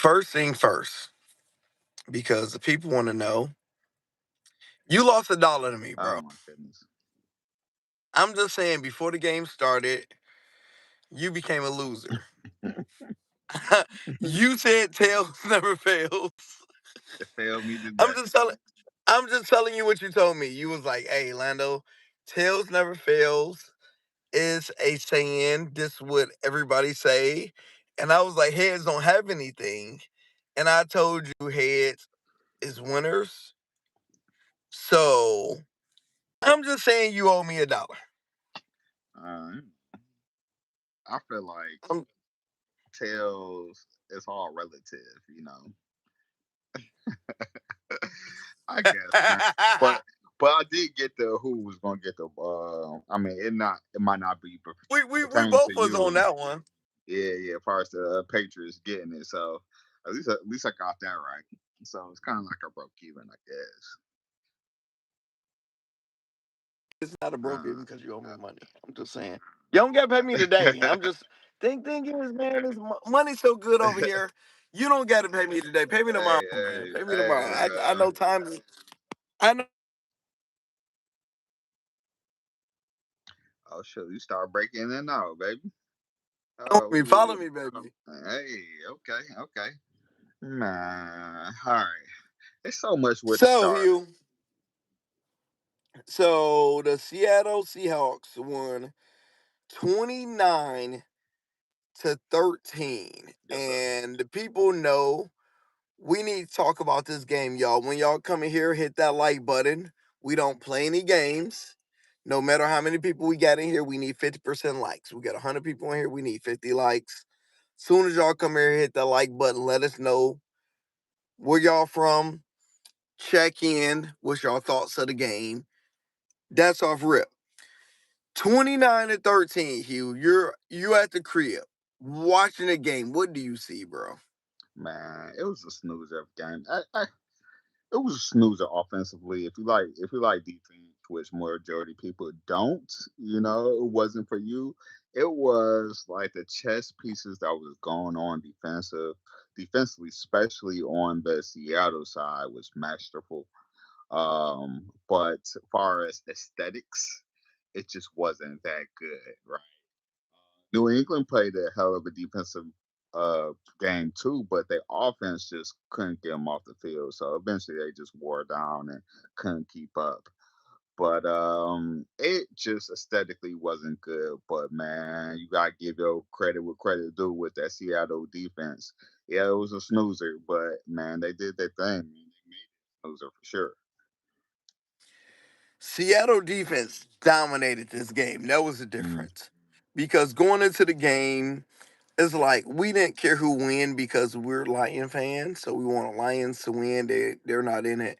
First thing first, because the people want to know, you lost $1 to me, Oh bro. my goodness. I'm just saying, before the game started, you became a loser. You said tails never fails. It failed me I'm today. just telling I'm just telling you what you told me. You was like, hey, Lando, tails never fails is a saying. This what everybody say. And I was like, heads don't have anything. And I told you heads is winners. So I'm just saying you owe me $1. Uh, I feel like I'm, tails is all relative, you know. I guess, man. But I did get the who was gonna get the. I mean, it might not be we pertaining to both was on you. that one. Yeah. As far as the Patriots getting it, so at least I got that right. So it's kind of like I broke even, I guess. It's not a broke even Uh, because you owe me money. I'm just saying. You don't gotta pay me today. I'm just thing is, man, this money's so good over here. You don't gotta pay me today. Pay me tomorrow, man. Pay me tomorrow. I know times. I know. oh shit, you start breaking in now, baby. Me, follow Oh, me, baby. hey, okay, man. All right, it's so much with the So start. Hugh, so the Seattle Seahawks won 29-13, Yes, sir. and the people know we need to talk about this game, y'all. When y'all come in here, hit that like button. We don't play any games. No matter how many people we got in here, we need 50% likes. We got 100 people in here, we need 50 likes. Soon as y'all come here, hit that like button. Let us know where y'all from. Check in. What's y'all thoughts of the game? That's off rip. 29-13, Hugh. You at the crib watching the game. What do you see, bro? Man, it was a snoozer game. It was a snoozer offensively. If you like defense, which majority people don't, it wasn't for you. It was like the chess pieces that was going on defensively, especially on the Seattle side, was masterful. But as far as aesthetics, it just wasn't that good, right? New England played a hell of a defensive uh, game too, but their offense just couldn't get them off the field. So eventually they just wore down and couldn't keep up. But it just aesthetically wasn't good. But man, you gotta give your credit where credit due with that Seattle defense. Yeah, it was a snoozer, but man, they did their thing. They made it a snoozer for sure. Seattle defense dominated this game. That was the Mm, difference. Because going into the game, it's like we didn't care who win because we're Lion fans, so we want Lions to win. They're not in it.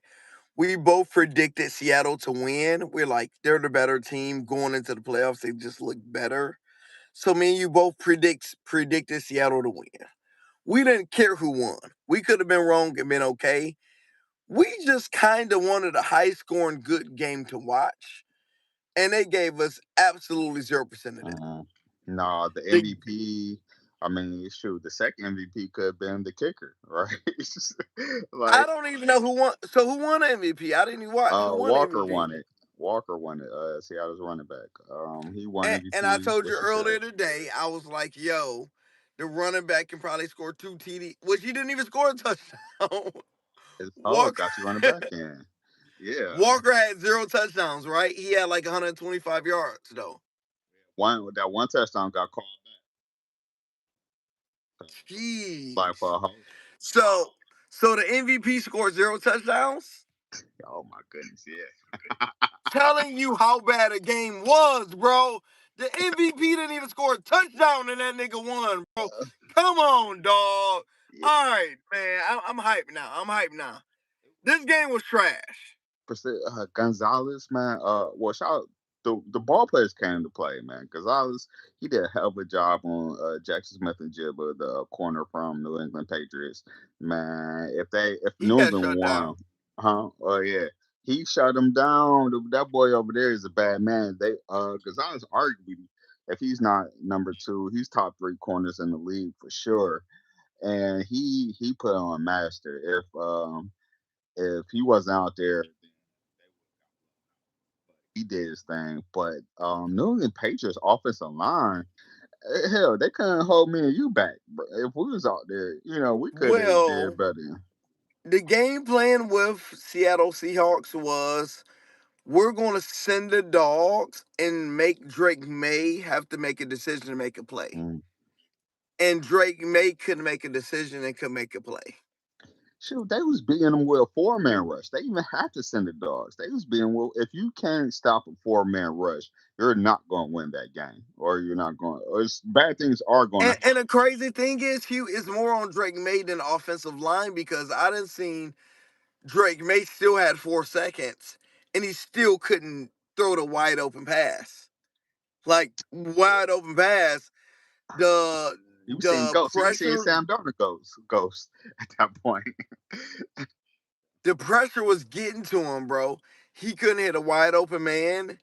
We both predicted Seattle to win. We're like they're the better team going into the playoffs. They just look better. So me and you both predicted Seattle to win. We didn't care who won. We could have been wrong and been okay. We just kind of wanted a high scoring good game to watch, and they gave us absolutely 0% of that. mhm. No, the The, MVP. I mean, shoot, the second MVP could have been the kicker, right? I like, don't even know who won. So who won the MVP? I didn't even watch. Who won the Walker MVP? won it. Walker won it. Seattle's running back. He won And I MVP, told you which is good. earlier today, I was like, yo, the running back can probably score 2 TD, which he didn't even score a touchdown. His power Walker got you running back in. Yeah, Walker had 0 touchdowns, right? He had like 125 yards though. one touchdown got called back. Like Jeez. for a whole. So so the MVP scored 0 touchdowns? Oh my goodness, yeah. Telling you how bad a game was, bro. The MVP didn't even score a touchdown and that nigga won, bro. Come on, dog. Yeah. All right, man. I'm hyped now. I'm hyped now. This game was trash. Gonzalez, man. Well, shout out the ball players came to play, man. Gonzalez, he did a hell of a job on Jackson Smith and Jibba, the corner from New England Patriots. Man, if He New got England shut won, down. huh? Oh yeah, he shut him down. That boy over there is a bad man. Gonzalez arguably, if he's not number two, he's top three corners in the league for sure. and he put on master. If he wasn't out there, he did his thing. But New England Patriots offensive line, hell, they couldn't hold me and you back. But if we was out there, we could have did Well, better. the game plan with Seattle Seahawks was we're going to send the dogs and make Drake May have to make a decision to make a play. Mm. And Drake May couldn't make a decision and could make a play. Shoot, they was beating them with a 4-man rush. They even had to send the dogs. They was being well. If you can't stop a 4-man rush, you're not going to win that game, or you're not going. Or bad things are going to And happen. the crazy thing is, Hugh, is more on Drake May than the offensive line because I didn't seen Drake May still had 4 seconds and he still couldn't throw the wide open pass. Like wide open pass, the You were seeing the ghosts. You were seeing pressure Sam Darnold ghosts at that point. the pressure was getting to him, bro. He couldn't hit a wide open man,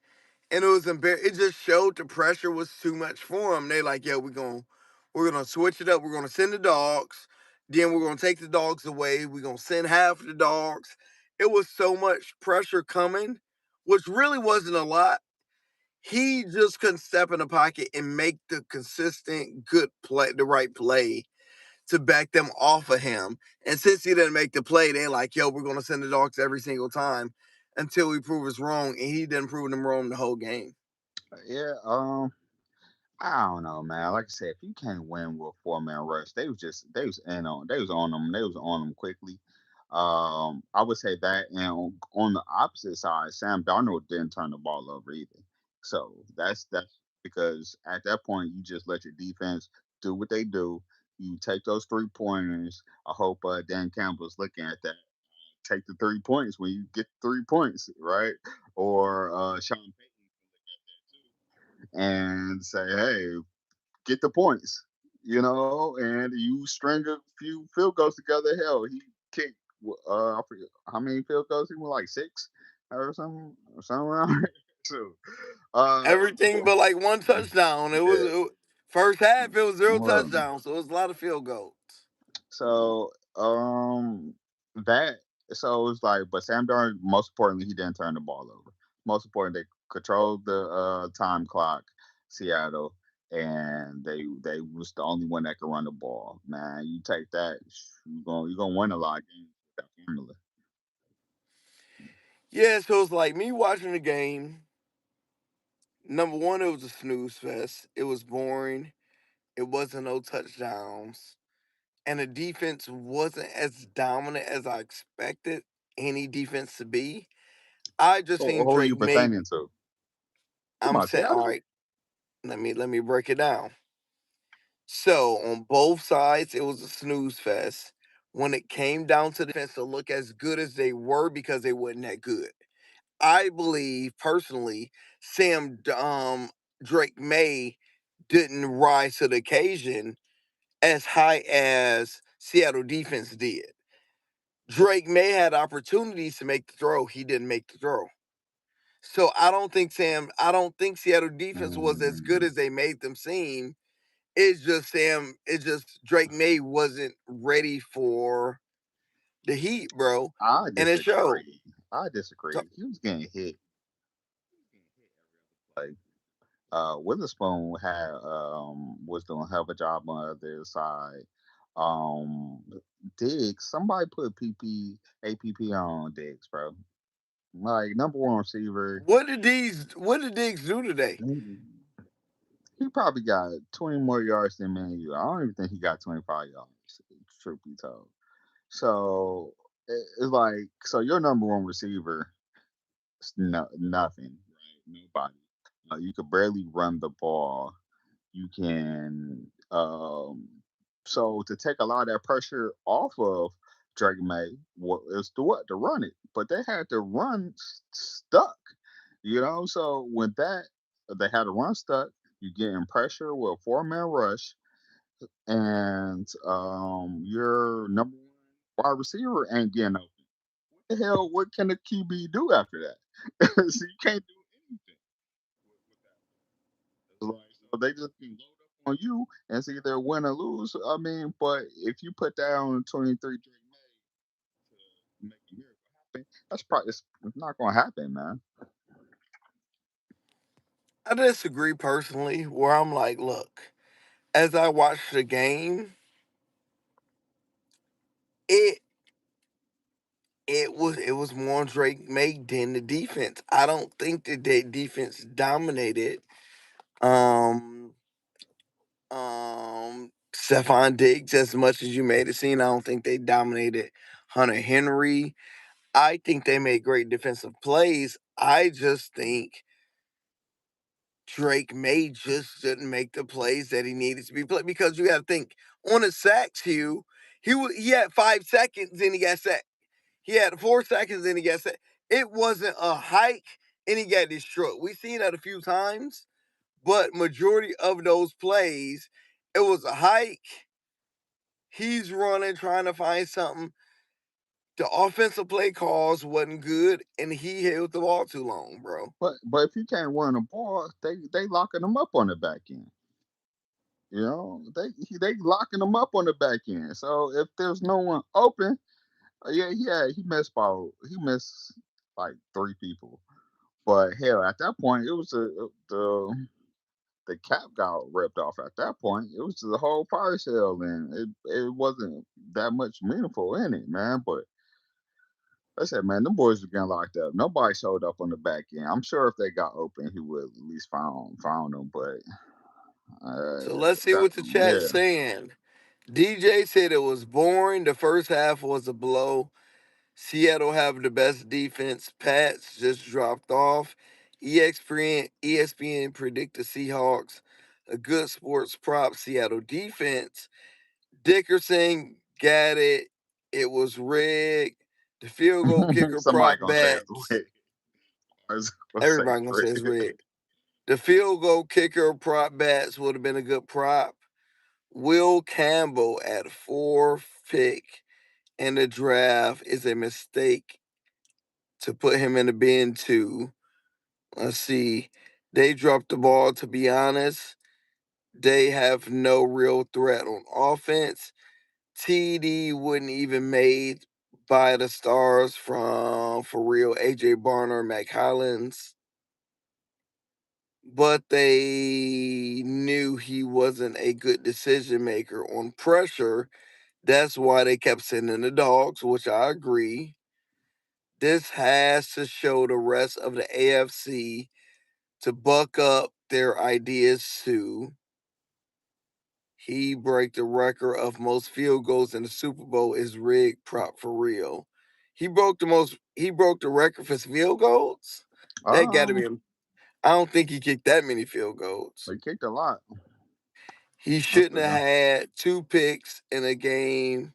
and it was embarrassing. It just showed the pressure was too much for him. They like, yo, we're gonna switch it up. We're gonna send the dogs. Then we're gonna take the dogs away. We're gonna send half the dogs. It was so much pressure coming, which really wasn't a lot. He just couldn't step in the pocket and make the consistent good play, the right play to back them off of him. And since he didn't make the play, they're like, yo, we're gonna send the dogs every single time until we prove us wrong. And he didn't prove them wrong the whole game. Yeah, I don't know, man. Like I said, if you can't win with 4-man rush, they was on them. They was on them quickly. I would say that, and on the opposite side, Sam Darnold didn't turn the ball over either. So that's because at that point you just let your defense do what they do. You take those 3 pointers. I hope Dan Campbell's looking at that. Take the 3 points when you get 3 points, right? Or Sean and say, hey, get the points, and you string a few field goals together. Hell, he kicked, I forget how many field goals he went, like 6 or something around there. So, uh, Everything but like one touchdown. First half, it was zero yeah. touchdowns, so it was a lot of field goals. So that so it's like, but Sam Darnold, most importantly, he didn't turn the ball over. Most important, they controlled the time clock, Seattle, and they was the only one that could run the ball. Man, you take that, you gonna win a lot of games with that formula. Yeah, so it's like me watching the game. Number one, it was a snooze fest. It was boring. It wasn't no touchdowns. And the defense wasn't as dominant as I expected any defense to be. I just So seen who are Drake you May. pertaining to? You I'm about saying, all Seattle? right, let me break it down. So on both sides, it was a snooze fest. When it came down to the defense to look as good as they were because they wasn't that good. I believe personally, Drake May didn't rise to the occasion as high as Seattle defense did. Drake May had opportunities to make the throw. He didn't make the throw. So I don't think Seattle defense was as good Mm, as they made them seem. It's just Drake May wasn't ready for the heat, bro. I And it showed. disagree. I So disagree. He was getting hit. Like, Witherspoon was doing a hell of a job on the other side. Um, Diggs, somebody put APP on Diggs, bro. Like, number one receiver. what did Diggs do today? He probably got 20 more yards than Manu. I don't even think he got 25 yards, truth be told. So it's like, so your number one receiver, nothing, right? Nobody. You could barely run the ball. You can so to take a lot of that pressure off of Drake May is to what to run it, but they had to run stuck, So when that they had to run stuck, you get in pressure with a 4-man rush, and your number one wide receiver ain't getting open. What the hell? What can the QB do after that? So you can't do anything with that. Like, so they just can load up on you and it's either win or lose. I mean, but if you put down 23 Drake May to make a miracle happen, that's probably it's not gonna happen, man. I disagree personally, where I'm like, look, as I watch the game, it it was more Drake May than the defense. I don't think that the defense dominated um Stephon Diggs as much as you made it seem. I don't think they dominated Hunter Henry. I think they made great defensive plays. I just think Drake May just didn't make the plays that he needed to be played because you got to think on the sacks, Hugh. He had 5 seconds and he got sacked. He had 4 seconds and he got sacked. It wasn't a hike and he got destroyed. We've seen that a few times, but majority of those plays, it was a hike. He's running, trying to find something. The offensive play calls wasn't good, and he held the ball too long, bro. But if you can't run the ball, they locking them up on the back end. You know, they locking them up on the back end. So if there's no one open, yeah, he missed like three people. But hell, at that point, it was the cap got ripped off. At that point, it was the whole fire sale, and it wasn't that much meaningful in it, man. But I said, man, them boys were getting locked up. Nobody showed up on the back end. I'm sure if they got open, he would at least found them. But So let's see that what the chat's yeah, saying. DJ said it was boring. The first half was a blow. Seattle have the best defense. Pats just dropped off. ESPN predict the Seahawks. A good sports prop. Seattle defense. Dickerson got it. It was rigged. The field goal kicker somebody prop gonna say it's bats. lit. I was gonna say Everybody gonna say it's Rick. rigged. The field goal kicker prop bats would have been a good prop. Will Campbell at 4th pick in the draft is a mistake to put him in the bin too. Let's see. They dropped the ball, to be honest. They have no real threat on offense. TD wouldn't even made by the stars from for real AJ Barner, Mac Hollins. But they knew he wasn't a good decision maker on pressure. That's why they kept sending the dogs, which I agree. This has to show the rest of the AFC to buck up their ideas too. He break the record of most field goals in the Super Bowl is rigged prop for real. He broke the record for field goals. That gotta be Um, him. I don't think he kicked that many field goals. they kicked a lot. He That's shouldn't for have them. had 2 picks in a game.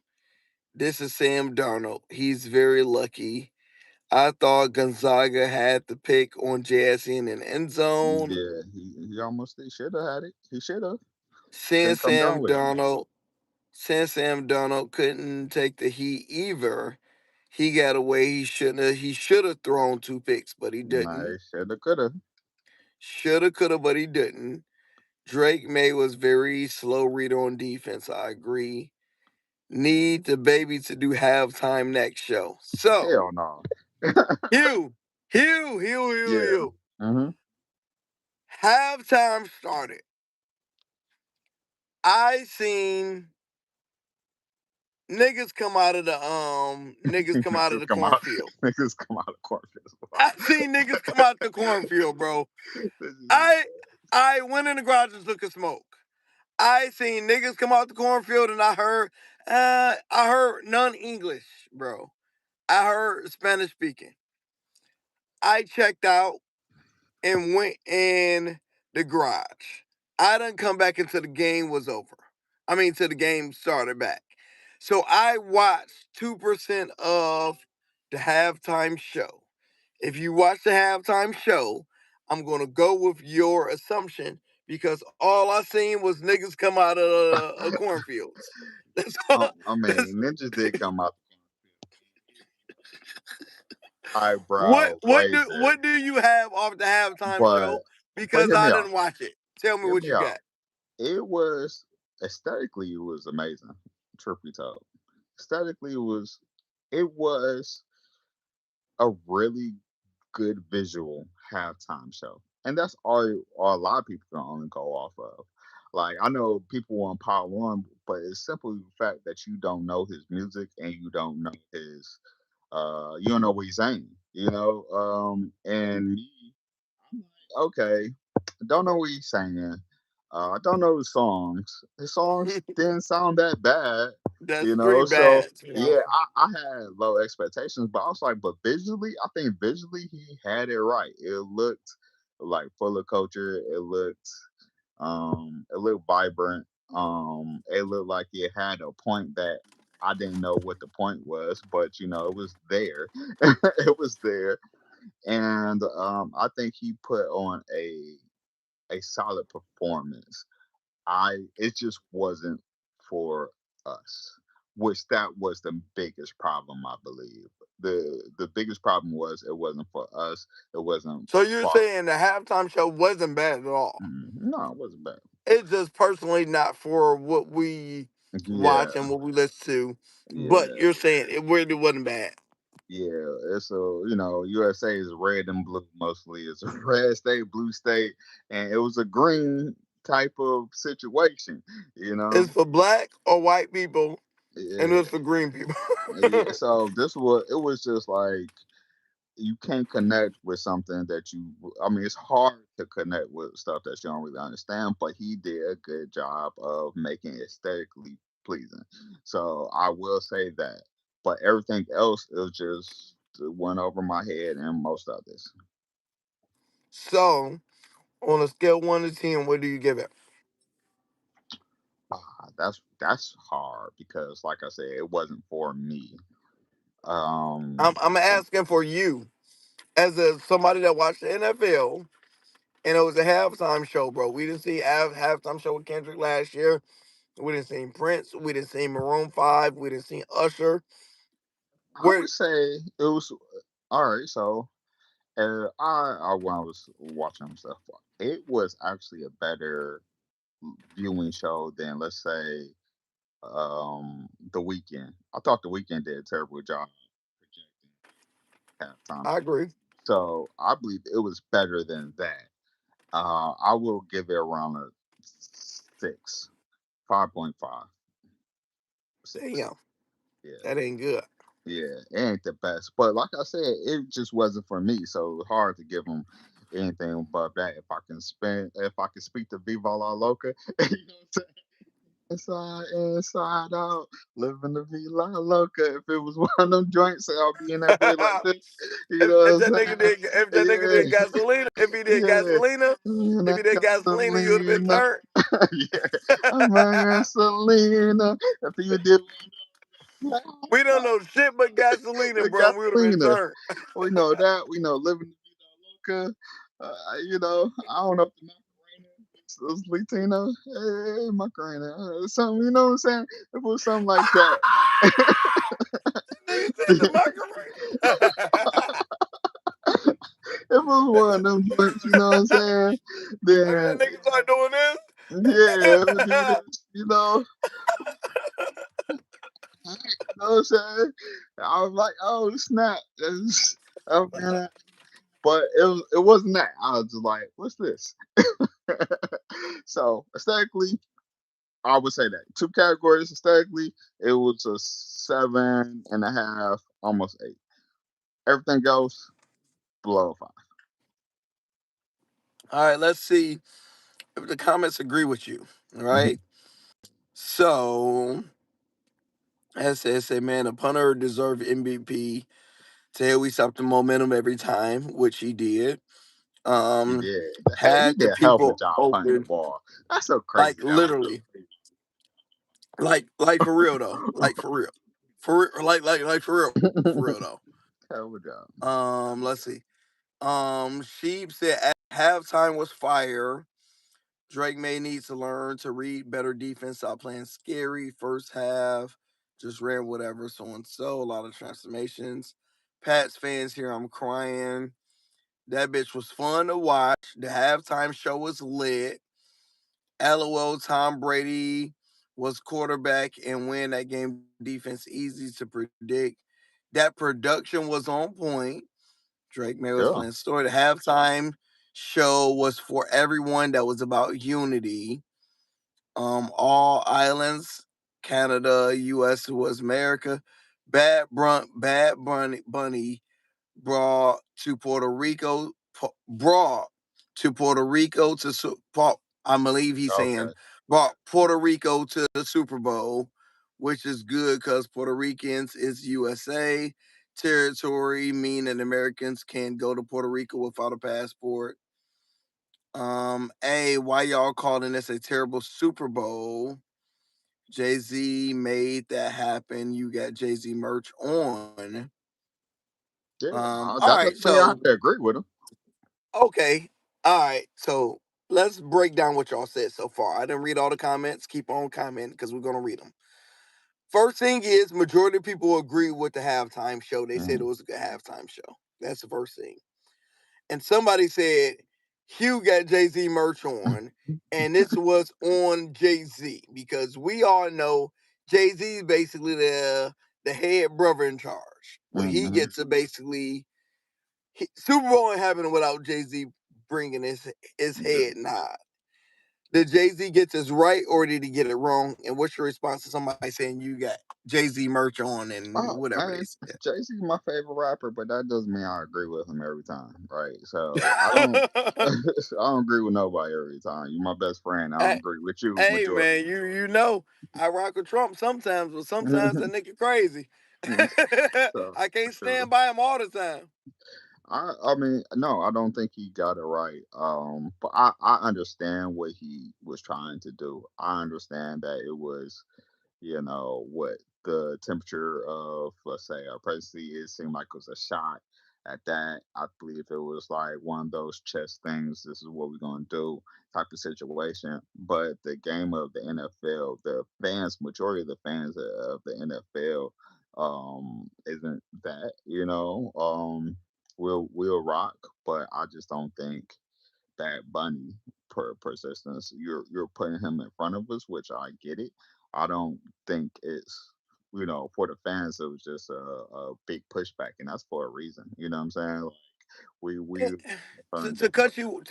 This is Sam Darnold. He's very lucky. I thought Gonzaga had the pick on Jazzy in an end zone. Yeah, he almost he should have had it. He should have. Since Couldn't come down Sam with it. Darnold, since Sam Darnold couldn't take the heat either, he got away. He should have thrown 2 picks, but he Nah, didn't. he should have, could have. Shoulda, coulda, but he didn't. Drake May was very slow reader on defense. I agree. Need the baby to do halftime next show. So, Hell no. Hugh, Hugh, Hugh, Hugh, Yeah. Hugh. Hmm. Halftime started. I seen niggas come out of niggas the come out. cornfield. Niggas come out of cornfields. I seen niggas come out the cornfield, bro. This is- I I went in the garage and took a smoke. I seen niggas come out the cornfield and I heard none English, bro. I heard Spanish speaking. I checked out and went in the garage. I didn't come back until the game was over. I mean, till the game started back. So I watched 2% of the halftime show. If you watch the halftime show, I'm going to go with your assumption because all I seen was niggas come out of cornfields. That's all. I That's, mean, ninjas did come out what eyebrow what do raiser, what do you have off the halftime but show? Because hear I me out. didn't watch it. Tell me Hear what me you out. got. It was aesthetically, it was amazing. Truth be told, aesthetically, it was a really good visual halftime show, and that's all a lot of people can only go off of. Like I know people want Power One, but it's simply the fact that you don't know his music and you don't know his you don't know what he's saying, and me, I'm like, okay, don't know what he's saying. I don't know the songs. His songs didn't sound that bad, That's pretty So bad, to be yeah, honest. I had low expectations, but I was like, but visually, I think visually he had it right. It looked like full of culture. It looked vibrant. It looked like it had a point that I didn't know what the point was, but it was there. It was there, and I think he put on a solid performance. It just wasn't for us, which that was the biggest problem, I believe. The biggest problem was it wasn't for us. It wasn't So you're for saying the halftime show wasn't bad at all? no, it wasn't bad. It's just personally not for what we Yeah, watch and what we listen to. But yeah, you're saying it really wasn't bad. yeah. It's USA is red and blue mostly. It's a red state, blue state, and it was a green type of situation. You know, It's for black or white people, and yeah, it's for green people. yeah. So it was just like you can't connect with something that I mean, it's hard to connect with stuff that you don't really understand, but he did a good job of making it aesthetically pleasing. So I will say that. But everything else is just went over my head and most of this. So, on a scale 1 to 10, what do you give it? That's hard because like I said, it wasn't for me. I'm So asking for you as somebody that watched the NFL, and it was a halftime show, bro. We didn't see halftime show with Kendrick last year. We didn't see Prince. We didn't see Maroon 5. We didn't see Usher. I Where would say it was all right. So when I was watching stuff, it was actually a better viewing show than let's say the weekend. I thought the weekend did a terrible job projecting halftime I show. agree. So I believe it was better than that. I will give it around a six, 5.5, 6. Damn, Yeah. that ain't good. Yeah, it ain't the best, but like I said, it just wasn't for me. So hard to give them anything above that. If I can speak to Viva La Loca, you know what I'm saying? Inside, inside out, living the Viva Loca. If it was one of them joints, I'll be in that bed like this. You if know that what nigga I'm did if that nigga did saying? gasolina, if he did Yeah, gasolina, yeah. if That he did gasolina, you would have been gasolina. turned. Yeah, I'm a Selena. If you did We don't know shit but gasolina, the bro. And we would have been gasolina. turned. We know that. We know living the vida loca. I don't know if the Macarena is Latino. Hey, Macarena. Something, you know what I'm saying? If it was something like that. Nigga said the if Macarena. it was one of them joints, you know what I'm saying? Maybe that Then, nigga start doing yeah, if it do this. this, you know what I'm saying? I was like, oh, snap. Oh, man. But it wasn't that. I was just like, what's this? So aesthetically, I would say that two categories aesthetically, it was a 7.5, almost 8. Everything else below 5. All right, let's see if the comments agree with you. All Mhm. right. So, as I said, man, the punter deserved MVP. To hell, we stopped the momentum every time, which he did. He Um, did. He had the did a hell of a people job punting the open, ball. That's so like crazy. That was literally, like for real though, like for real, like for real though. hell of a job. Let's see. Sheep said at halftime was fire. Drake may need to learn to read better defense. Stop playing scary first half. Just ran whatever, so and so. A lot of transformations. Pats fans here, I'm crying. That bitch was fun to watch. The halftime show was lit. LOL, Tom Brady was quarterback and win that game defense easy to predict. That production was on point. Drake May was Yeah. playing story. The halftime show was for everyone that was about unity. All islands, Canada, US was America. Bad Bunny brought to Puerto Rico, brought to Puerto Rico to I believe he's saying Okay. brought Puerto Rico to the Super Bowl, which is good because Puerto Ricans is USA territory, meaning Americans can't go to Puerto Rico without a passport. Why y'all calling this a terrible Super Bowl? Jay Z made that happen. You got Jay Z merch on. Yeah. All That right, doesn't mean I so have to agree with him. okay. All right. So let's break down what y'all said so far. I didn't read all the comments. Keep on commenting because we're gonna read them. First thing is, majority of people agree with the halftime show. They said it Mhm. was a good halftime show. That's the first thing. And somebody said Hugh got Jay Z merch on, and this was on Jay Z because we all know Jay Z is basically the head brother in charge. Well, he Mhm. gets to basically Super Bowl ain't happening without Jay Z bringing his Yeah. head nod. Did Jay Z get this right or did he get it wrong? And what's your response to somebody saying you got Jay Z merch on and Oh whatever they man, said? Jay Z's my favorite rapper, but that doesn't mean I agree with him every time, right? So I don't, I don't agree with nobody every time. You're my best friend. I don't hey, agree with you hey, majority man, you know I rock with Trump sometimes, but of sometimes the that nigga crazy. time. So I for can't sure. stand by him all the time. I mean, no, I don't think he got it right. But I understand what he was trying to do. I understand that it was, what the temperature of, let's say, our presidency is, seemed like it was a shot at that. I believe it was like one of those chess things, this is what we're going to do type of situation. But the game of the NFL, the fans, majority of the fans of the NFL, isn't that, we'll rock, but I just don't think that Bunny persistence. You're putting him in front of us, which I get it. I don't think it's, for the fans. It was just a big pushback, and that's for a reason. You know what I'm saying? Like, we to, turned to it.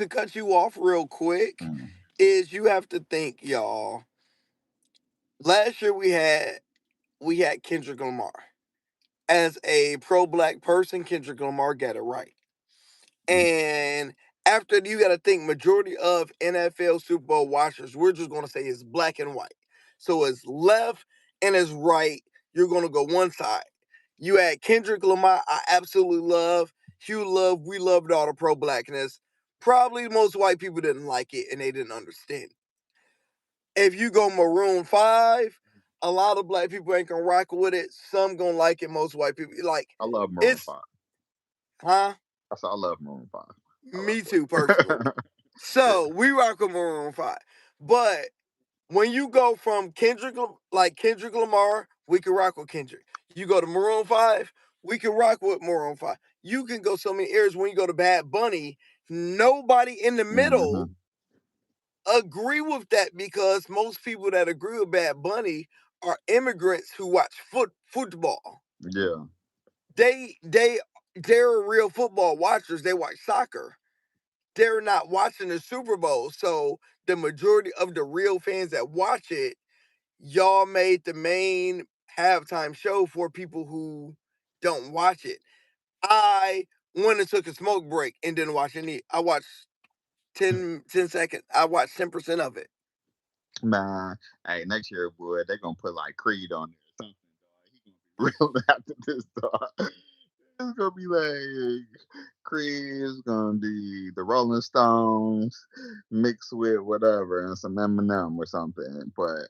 cut you off real quick Mm, is you have to think, y'all. Last year we had Kendrick Lamar. As a pro black person, Kendrick Lamar got it right. mm, And after you got to think, majority of NFL Super Bowl watchers, we're just going to say it's black and white. So it's left and it's right. You're going to go one side. You had Kendrick Lamar, I absolutely love. Hugh Love, we loved all the pro blackness. Probably most white people didn't like it and they didn't understand. If you go Maroon 5, a lot of black people ain't gonna rock with it. Some gonna like it. Most white people like I love Maroon it's Five. huh? I said I love Maroon Five. I love Me too, personally. it. Yeah. So we rock with Maroon 5. But when you go from Kendrick Lamar, we can rock with Kendrick. You go to Maroon 5, we can rock with Maroon 5. You can go so many areas when you go to Bad Bunny, nobody in the middle Hmm. agree with that because most people that agree with Bad Bunny are immigrants who watch football. Yeah. They're real football watchers. They watch soccer. They're not watching the Super Bowl. So the majority of the real fans that watch it, y'all made the main halftime show for people who don't watch it. I went and took a smoke break and didn't watch any. I watched 10 seconds. I watched 10% of it. Man, hey, next year, boy, they gonna put like Creed on there or something, dog. He gonna be real after this, dog. It's gonna be like Creed. It's gonna be the Rolling Stones mixed with whatever and some Eminem or something. But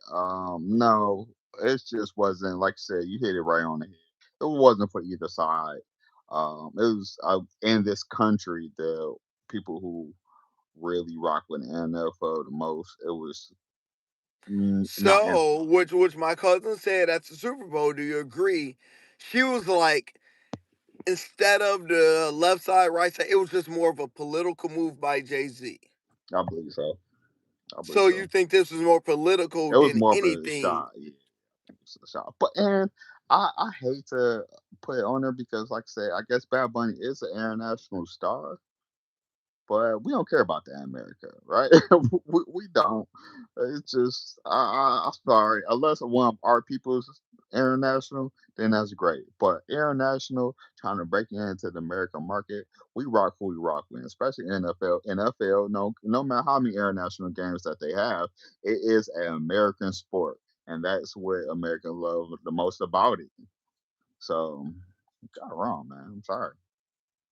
no, it just wasn't, like you said. You hit it right on the head. It wasn't for either side. It was in this country, the people who really rock with the NFL the most. It was not in. So, which my cousin said at the Super Bowl, do you agree? She was like, instead of the left side, right side, it was just more of a political move by Jay Z. I believe so. I believe So so. you think this is more political It was than more of a anything? shot. Yeah, I think it's a shot. But and I hate to put it on there because, like I said, I guess Bad Bunny is an international star, but we don't care about that in America, right? We don't. It's just I'm sorry, unless one of our people's international, then that's great. But international, trying to break into the American market, we rock who we rock with, especially NFL. NFL, no matter how many international games that they have, it is an American sport, and that's what Americans love the most about it. So, you got it wrong, man. I'm sorry.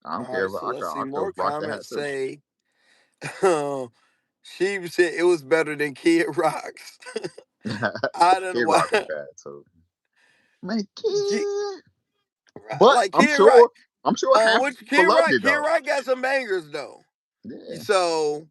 I don't All care. right, so let's see. I could More rock the comments hat too. say she said it was better than Kid Rocks. I don't know Kid why. Rock was bad too. Man, kid. But Like Kid Rock. I'm sure half the Which people loved it Kid though. Rock got some bangers though. Yeah, So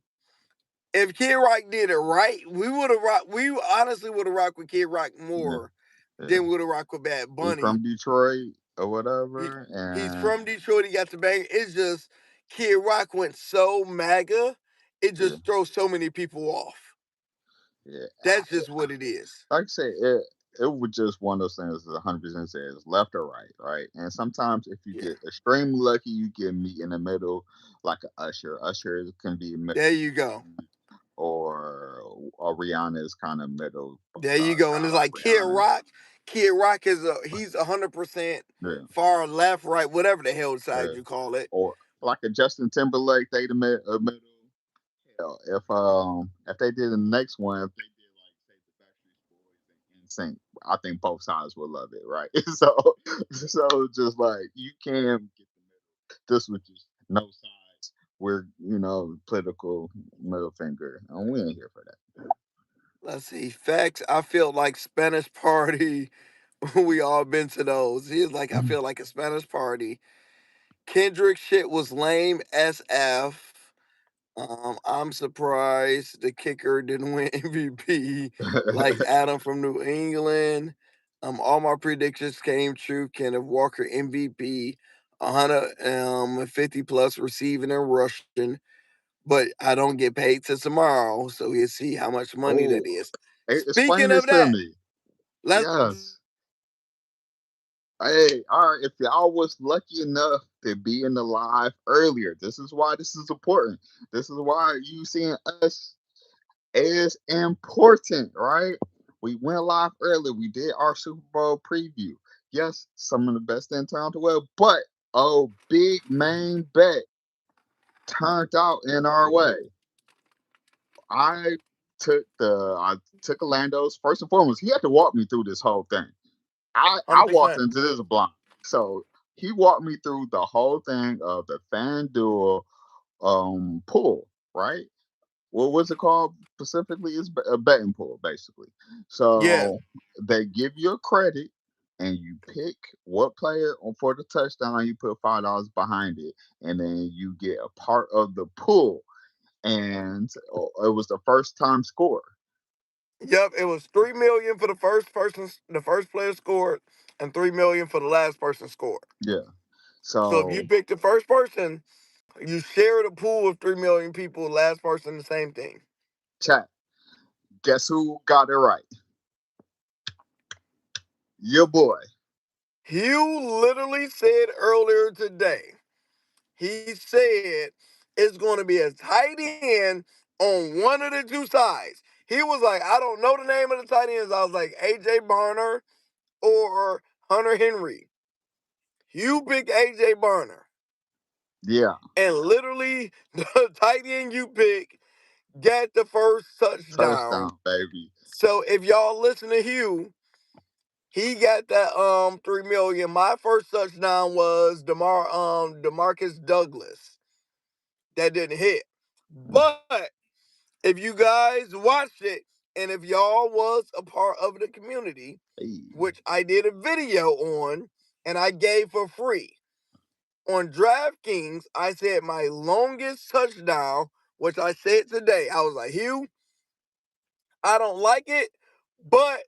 if Kid Rock did it right, we would have rocked. We honestly would have rocked with Kid Rock yeah, more yeah. than would have rocked with Bad He Bunny. from Detroit or He, whatever, he's and from Detroit. He got the bang. It's just Kid Rock went so MAGA, it yeah, just throws so many people off. yeah. That's just what it is. Like I say, it was just one of those things. 100% says left or right, right. And sometimes if you Yeah. get extremely lucky, you get meet in the middle, like a Usher. Usher can be There you go. or Rihanna is kind of middle There you go. And style it's like like Rihanna. Kid Rock is he's 100% Yeah, far left, right, whatever the hell side yeah. you call it. Or like a Justin Timberlake, they the middle. Hell, if they did the next one, if they did like say the Backstreet Boys and NSYNC, I think both sides would love it, right? So just like you can get the middle. This was just no sides. We're political middle finger, and we ain't here for that. Let's see. Facts. I feel like Spanish party. We all been to those. He's like, I feel like a Spanish party. Kendrick shit was lame SF. I'm surprised the kicker didn't win MVP like Adam from New England. All my predictions came true. Kenneth Walker MVP, 150 plus receiving and rushing, but I don't get paid till tomorrow, so we'll see how much money Oh, that is. explain Speaking this of to that, me. let's Yes. Hey, all right. If y'all was lucky enough to be in the live earlier, this is why this is important. This is why you seeing us is important, right? We went live early. We did our Super Bowl preview. Yes, some of the best in town to well, but a big main bet turned out in our way. I I took Orlando's first and foremost. He had to walk me through this whole thing. I walked 100%. into this blind. So he walked me through the whole thing of the FanDuel pool, right? What was it called specifically? It's a betting pool, basically. Yeah. So they give you a credit and you pick what player for the touchdown, you put $5 behind it, and then you get a part of the pool. And it was the first time score. Yep, it was 3 million for the first person, the first player scored, and 3 million for the last person scored. Yeah. So if you So pick the first person, you share the pool of 3 million people. Last person, the same thing. chat, guess who got it right? Your boy. Hugh literally said earlier today. He said it's going to be a tight end on one of the two sides. He was like, I don't know the name of the tight ends. I was like, AJ Barner or Hunter Henry. You pick AJ Barner. Yeah. And literally, the tight end you pick got the first touchdown. Touchdown, baby. So if y'all listen to Hugh, he got that 3 million. My first touchdown was Demarcus Douglas. That didn't hit. But if you guys watched it, and if y'all was a part of the community, Hey. which I did a video on and I gave for free. On DraftKings, I said my longest touchdown, which I said today. I was like, Hugh, I don't like it, but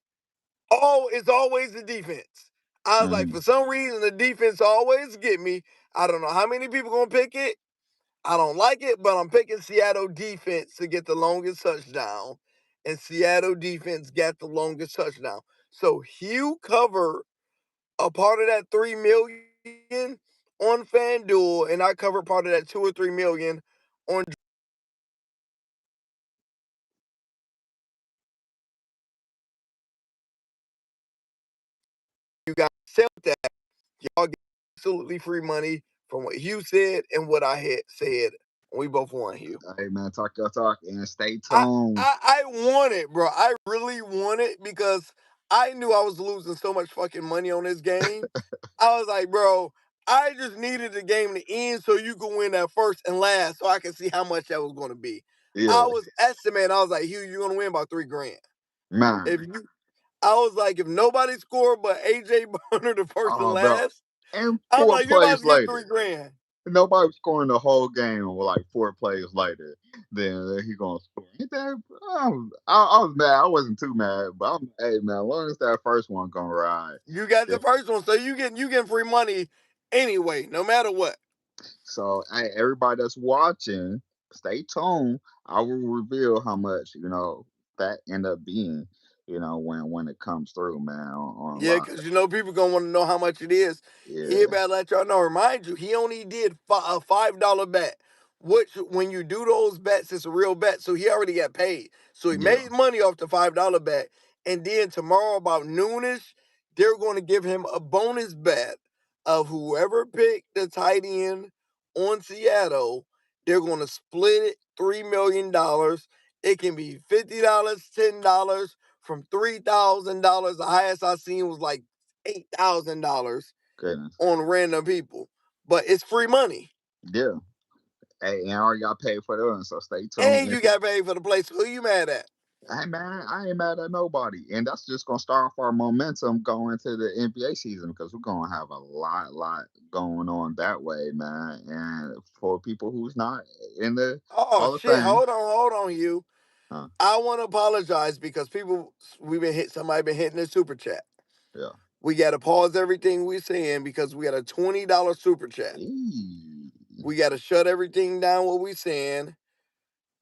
it's always the defense. I was like, Mm, for some reason, the defense always get me. I don't know how many people gonna pick it. I don't like it, but I'm picking Seattle defense to get the longest touchdown, and Seattle defense got the longest touchdown. So Hugh covered a part of that 3 million on FanDuel, and I covered part of that 2 or 3 million on. You guys sell that. Y'all get absolutely free money from what Hugh said and what I had said. We both won, Hugh. Hey man, talk your talk and stay I, tuned. I want it, bro. I really want it because I knew I was losing so much fucking money on this game. I was like, bro, I just needed the game to end so you could win that first and last so I could see how much that was going to be. Yeah, I was estimating, I was like, Hugh, you're going to win about 3 grand. If man. you, I was like, if nobody scored but AJ Bonner the first and Oh, bro. last, And I'm four like, you're about plays to get later, 3 grand. nobody was scoring the whole game. With like four plays later, then he gonna score. Ain't that, I was mad. I wasn't too mad, but I'm hey man, as long as that first one gonna ride. You got Yeah. the first one, so you getting free money anyway, no matter what. So hey, everybody that's watching, stay tuned. I will reveal how much that end up being. When it comes through, man, on Yeah, live. because you know people gonna want to know how much it is. He Yeah, better let y'all know. Remind you, he only did a $5 bet. Which, when you do those bets, it's a real bet. So he already got paid. So he yeah, made money off the $5 bet. And then tomorrow about noonish, they're going to give him a bonus bet of whoever picked the tight end on Seattle. They're going to split it $3 million. It can be $50, $10, from $3,000. The highest I seen was like $8,000 goodness, on random people. But it's free money. yeah. Hey, and I already got paid for that one, so stay tuned. And you got paid for the place. Who you mad at? Hey man, I ain't mad at nobody, and that's just gonna start off our momentum going to the NBA season because we're gonna have a lot going on that way, man. And for people who's not in the Oh Hall of shit! Fame, Hold on, you. huh? I want to apologize because people we've been hit. Somebody been hitting the super chat. Yeah. We got to pause everything we're saying because we got a $20 super chat. Eee. We got to shut everything down. What we saying?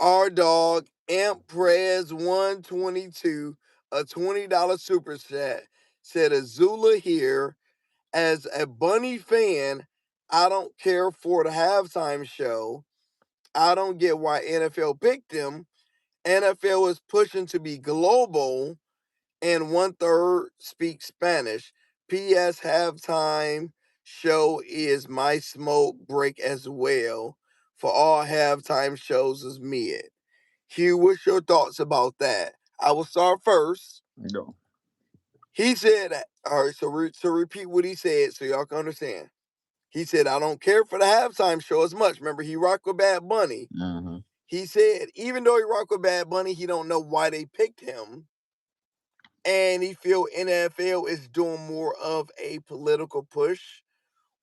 Our dog Amp Prez 122, a $20 super chat, said Azula here. As a Bunny fan, I don't care for the halftime show. I don't get why NFL picked him. NFL is pushing to be global, and 1/3 speak Spanish. P.S. Halftime show is my smoke break as well. For all halftime shows is mid. Hugh, what's your thoughts about that? I will start first. No. He said, all right, so repeat what he said so y'all can understand. He said, I don't care for the halftime show as much. Remember, he rocked with Bad Bunny. Mm-hmm. He said, even though he rocked with Bad Bunny, he don't know why they picked him. And he feel NFL is doing more of a political push,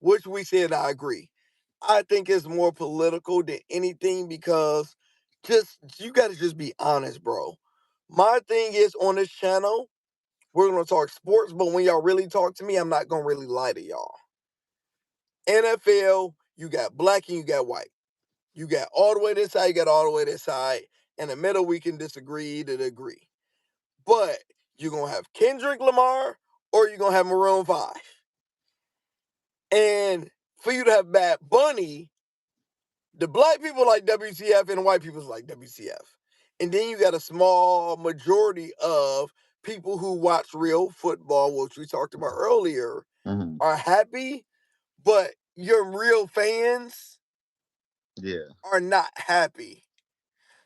which we said I agree. I think it's more political than anything because just you got to just be honest, bro. My thing is on this channel, we're gonna talk sports, but when y'all really talk to me, I'm not gonna really lie to y'all. NFL, you got black and you got white. You got all the way this side, you got all the way this side. In the middle, we can disagree to agree. But you're gonna have Kendrick Lamar or you're gonna have Maroon 5. And for you to have Bad Bunny, the black people like WCF and the white people like WCF. And then you got a small majority of people who watch real football, which we talked about earlier, Mm-hmm. are happy, but your real fans Yeah. are not happy.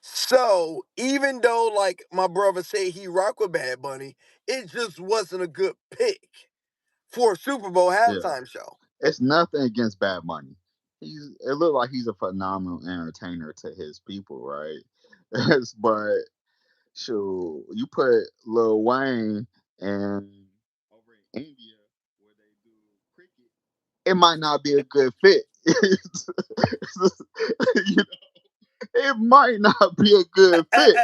So even though, like my brother said, he rock with Bad Bunny, it just wasn't a good pick for a Super Bowl Yeah. halftime show. It's nothing against Bad Money. It looked like he's a phenomenal entertainer to his people, right? But shoot, you put Lil Wayne and over in India where they do cricket, it might not be a good fit. You know, it might not be a good fit.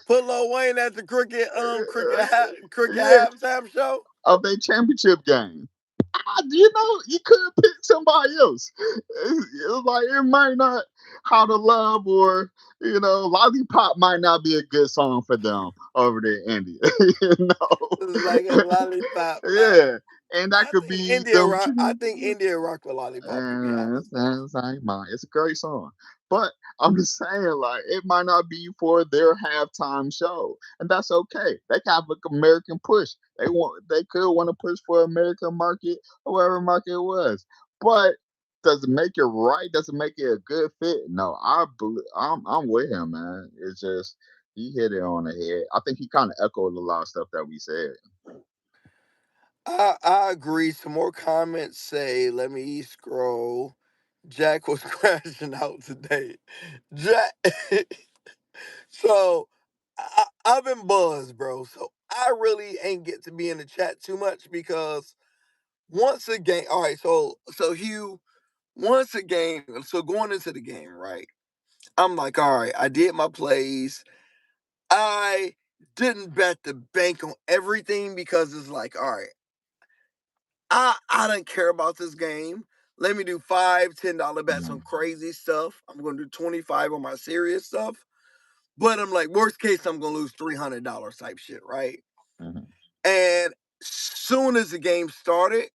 Put Lil Wayne at the cricket Yeah, halftime show. of a championship game. You know, you could pick somebody else. It's like it might not how to love or lollipop might not be a good song for them over there in India. you know, It's like a lollipop. yeah, and that could be them I treating. think India rock with lollipop. To be And honest, it's, it's like mine. It's a great song, but I'm just saying, like, it might not be for their halftime show, and that's okay. They can have an American push. They could want to push for American market or whatever market it was, but does it make it right? Does it make it a good fit? No, I'm with him, man. It's just he hit it on the head. I think he kind of echoed a lot of stuff that we said. I agree. Some more comments say. Let me scroll. Jack was crashing out today. Jack. So I've been buzzed, bro. So I really ain't get to be in the chat too much because once a game, all right. So Hugh, once a game, so going into the game, right? I'm like, all right, I did my plays. I didn't bet the bank on everything because it's like, all right, I don't care about this game. Let me do $5, $10 bets on Mhm, crazy stuff. I'm gonna do 25 on my serious stuff. But I'm like, worst case, I'm gonna lose $300 type shit, right? mhm. And soon as the game started,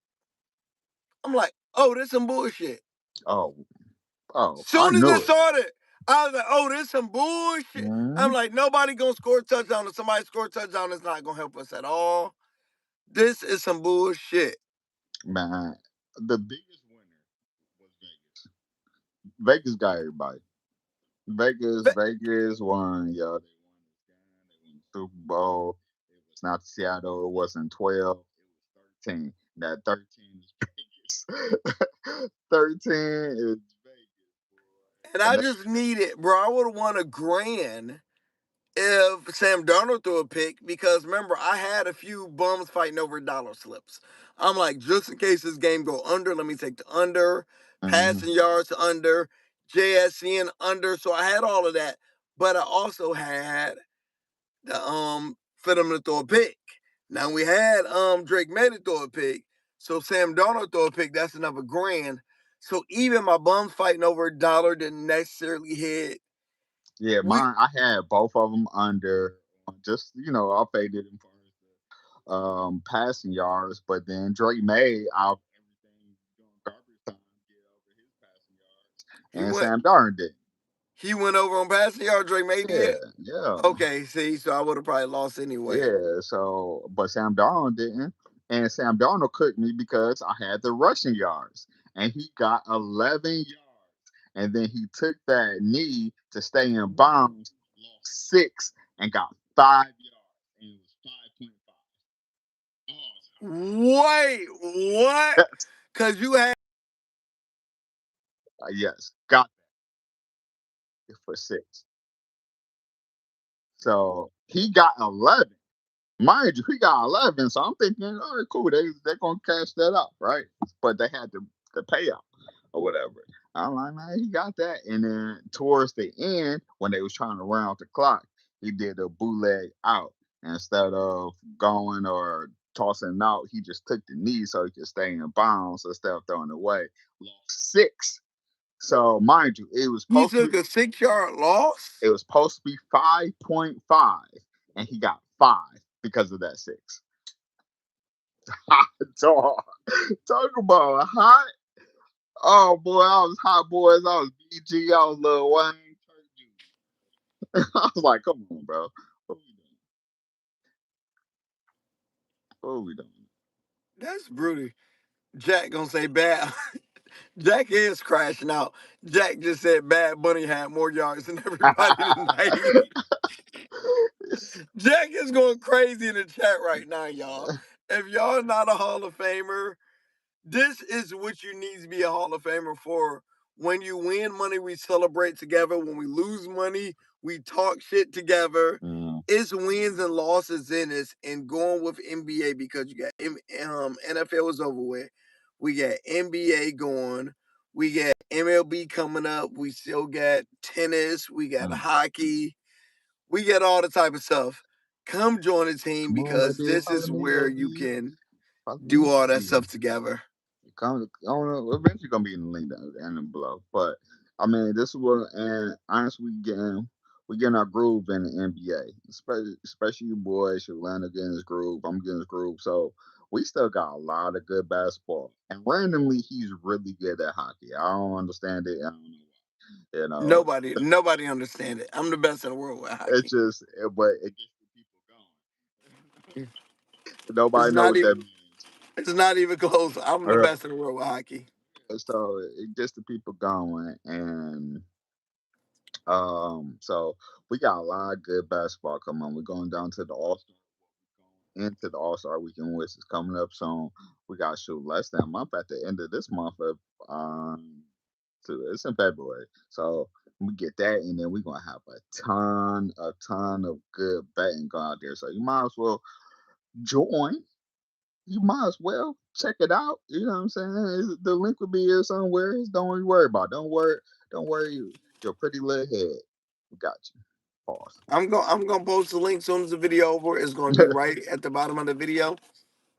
I'm like, oh, this some bullshit. Oh, oh, I Soon as it knew it. started, I was like, oh, this some bullshit. I'm Mhm. like, nobody gonna score a touchdown. If somebody score a touchdown, it's not gonna help us at all. This is some bullshit. Man, the biggest winner was Vegas. Vegas got everybody. Vegas won, yo. They won this game. They won the Super Bowl. It was not Seattle. It wasn't 12. It was 13. That 13 is Vegas. 13 is Vegas, And boy. I And they, just need it, bro. I would have won a grand if Sam Darnold threw a pick because remember I had a few bums fighting over dollar slips. I'm like, just in case this game go under, let me take the under, mhm. passing yards under, JSN under. So I had all of that, but I also had the for them to throw a pick. Now we had Drake May to throw a pick, so Sam Darnold throw a pick. That's another grand. So even my bums fighting over a dollar didn't necessarily hit. Yeah, We mine. I had both of them under. Just I faded him for passing yards, but then Drake May out everything during garbage time get over his passing yards, he and went Sam Darnold did. He went over on passing yard. Drake May Yeah, did. yeah, Okay, see, so I would have probably lost anyway. yeah. So, but Sam Darnold didn't, and Sam Darnold cooked me because I had the rushing yards, and he got 11 yards, and then he took that knee to stay in bounds, lost six, and got 5 yards, and it was 5.5. Wait, what? Oh, Cause you had yes, got it for six. So he got 11. Mind you, he got 11. So I'm thinking, all right, cool. They're gonna cash that out, right? But they had the payout or whatever. I'm like, man, he got that. And then towards the end, when they was trying to run out the clock, he did a bootleg out instead of going or tossing out. He just took the knee so he could stay in bounds instead of throwing it away. Lost six. So mind you, he took a 6 yard loss. it was supposed to be 5.5, and he got 5 because of that six. Hot dog. Talk about hot. Oh boy, I was hot boys. I was BG. I was Lil Wayne. I was like, come on, bro. What we doing? What we doing? That's brutal. Jack gonna say bad. Jack is crashing out. Jack just said Bad Bunny had more yards than everybody tonight. Jack is going crazy in the chat right now, y'all. If y'all not a Hall of Famer, this is what you need to be a Hall of Famer for. When you win money, we celebrate together. When we lose money, we talk shit together. Mm, It's wins and losses in this, and going with NBA because you got NFL is over with. We got NBA going. We got MLB coming up. We still got tennis. We got mm. hockey. We get all the type of stuff. Come join the team Come on, because baby. this Follow is me, where you baby. can Follow do me, all that baby. stuff together. Come, I don't know. Eventually, gonna be in the link down and the below. But I mean, this is what, and honestly, we getting our groove in the NBA, especially you boys. Atlanta getting his groove. I'm getting his groove. So we still got a lot of good basketball. And randomly, he's really good at hockey. I don't understand it. I don't know why. You know, Nobody understand it. I'm the best in the world with it's hockey. just, but it gets the people going. It's Nobody know not what even that means. it's not even close. I'm the best in the world with hockey. So it gets the people going, and so we got a lot of good basketball coming on. We're going down to the All Star, into the All Star weekend, which is coming up soon. We got shoot less than a month at the end of this month of it's in February, so we get that, and then we're gonna have a ton of good betting going out there. So you might as well join. You might as well check it out. You know what I'm saying? The link will be here somewhere. Don't you worry about it. Don't worry your pretty little head. We got you. Pause. I'm gonna post the link soon as the video over. It's gonna be right at the bottom of the video.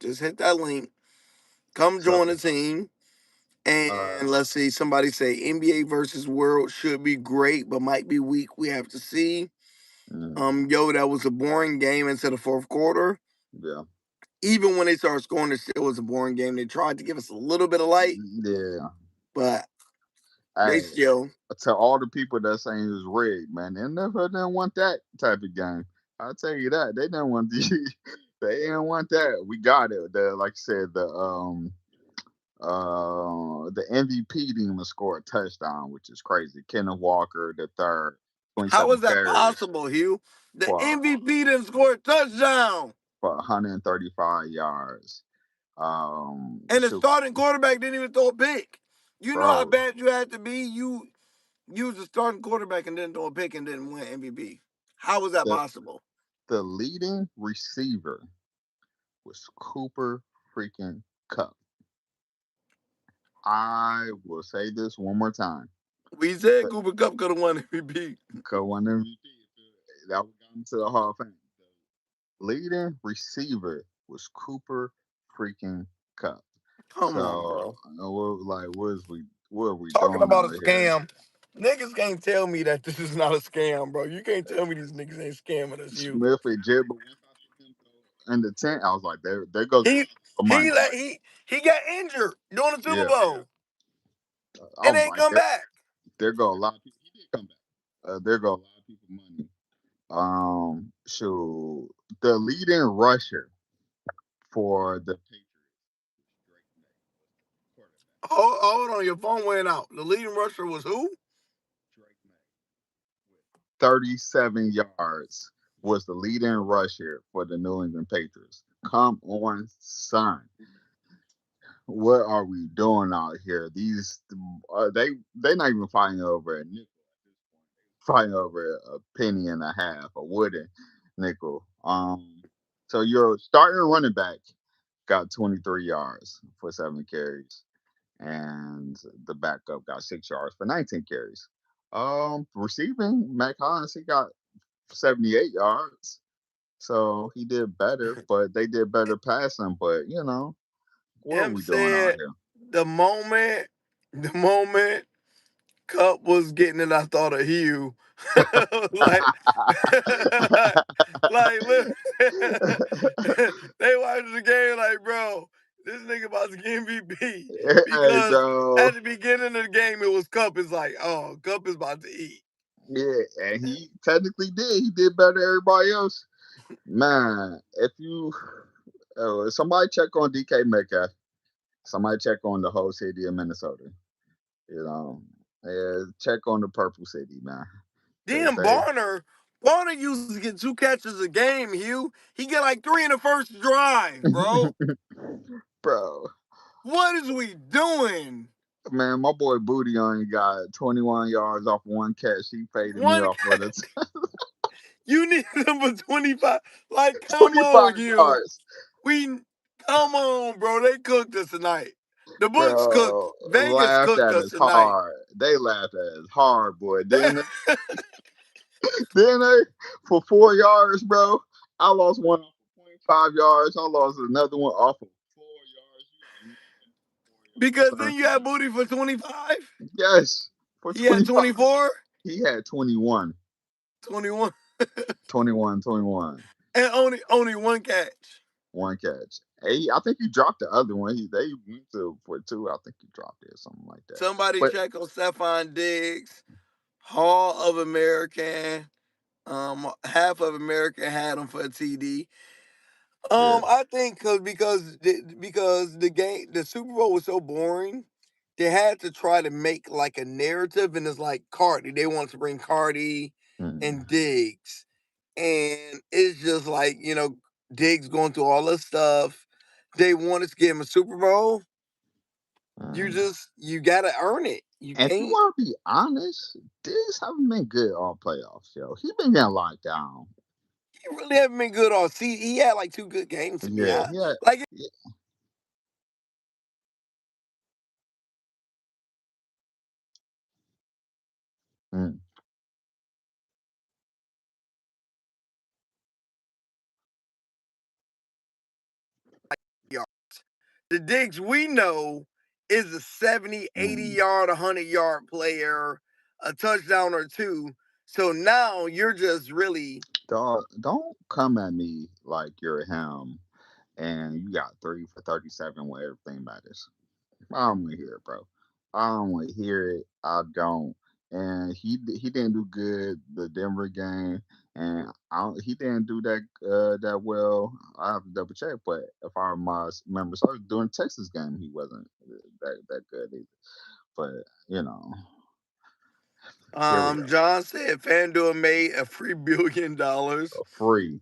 Just hit that link. Come join So the team. uh And let's see, somebody say NBA versus World should be great, but might be weak. We have to see. mm, That was a boring game into the fourth quarter. yeah. Even when they started scoring, it still was a boring game. They tried to give us a little bit of light, Yeah. but they Hey, still. to all the people that saying it was rigged, man, they never didn't want that type of game. I'll tell you that. They didn't want the they didn't want that. We got it. The like I said, the MVP didn't even score a touchdown, which is crazy. Kenneth Walker, the third, How 27 is that carries possible, Hugh? The for MVP didn't score a touchdown, 135 yards. and the Shoot, starting quarterback didn't even throw a pick. You know how bro, bad you had to be. You was the starting quarterback and didn't throw a pick and didn't win MVP. How was that the possible? the leading receiver was Cooper freaking Cup. I will say this one more time. We said The Cooper Cup could have won MVP. Cup won MVP. That would got into the Hall of Fame. The leading receiver was Cooper freaking Cup. Come on, So, bro. what are we Talking doing about a out here? scam. Niggas can't tell me that this is not a scam, bro. You can't tell me these niggas ain't scamming us, you. Smith and Jibba, once I see him go in the tent, I was like, there goes He the he money. let he got injured during the Super Yeah. Bowl I and was ain't like, come back. there go a lot of people. He did come back. There go a lot of people money. Shoot, the leading rusher for the Patriots, Drake May, was the quarterback. Hold on, your phone went out. The leading rusher was who? Drake May with 37 yards was the leading rusher for the New England Patriots. Come on, son. What are we doing out here? These they not even fighting over a nickel at this point. They fighting over a penny and a half, a wooden nickel. So your starting running back got 23 yards for 7 carries, and the backup got 6 yards for 19 carries. Receiving, Mac Hollins, he got 78 yards, so he did better, but they did better passing. But what are Em we doing out said here? the moment the moment Cup was getting it, I thought of Hugh. like, like, look, they watched the game like, bro, this nigga about to get MVP Hey, because bro. at the beginning of the game it was Cup. It's like, oh, Cup is about to eat. Yeah, and he technically did. He did better than everybody else. Man, if you somebody check on DK Metcalf, somebody check on the whole city of Minnesota. You know, yeah, check on the Purple City, man, because Then Barner used to get 2 catches a game. Hugh, he get like 3 in the first drive, they, bro. bro, What is we doing? man, my boy Booty only got 21 yards off one catch. He faded me One off for the You need them for 25. Like, come 25 on, you. yards, We come on, bro. They cooked us tonight. The books cooked. bro. Vegas Laughed cooked at us us tonight. hard. They laughed at us hard, boy. Then they for 4 yards, bro. I lost one off of 0.5 yards. I lost another one off of 4 yards. You already know Because then you had Booty for 25. Yes, for He had 25. 24, He had 21, 21, 21, 21. and only one catch. One catch. Hey, I think you dropped the other one. They went to for two. I think you dropped it or something like that. Somebody But check on Stephon Diggs. Hall of American. Half of America had him for a TD. yeah, I think because the game, the Super Bowl was so boring, they had to try to make like a narrative, and it's like Cardi. They wanted to bring Cardi mm, and Diggs, and it's just like Diggs going through all this stuff. They wanted to give him a Super Bowl. mm. You gotta earn it. You And if you can't. want to be honest, Diggs haven't been good all playoffs, yo. He been getting locked down. He really haven't been good all season. He had like two good games to be Yeah, honest. yeah, Like yeah. Mm, the Diggs we know is a 70, 80 mm. yard, 100-yard player, a touchdown or two. So now you're just really Dog, don't come at me like you're him and you got 3 for 37 when everything matters. I don't want to hear it, bro. I don't want to hear it. I don't. And he didn't do good the Denver game, and he didn't do that well. I have to double check, but if I remember, so during Texas game, he wasn't that good either. But you know, here we go. John said FanDuel made a $3 billion. Free,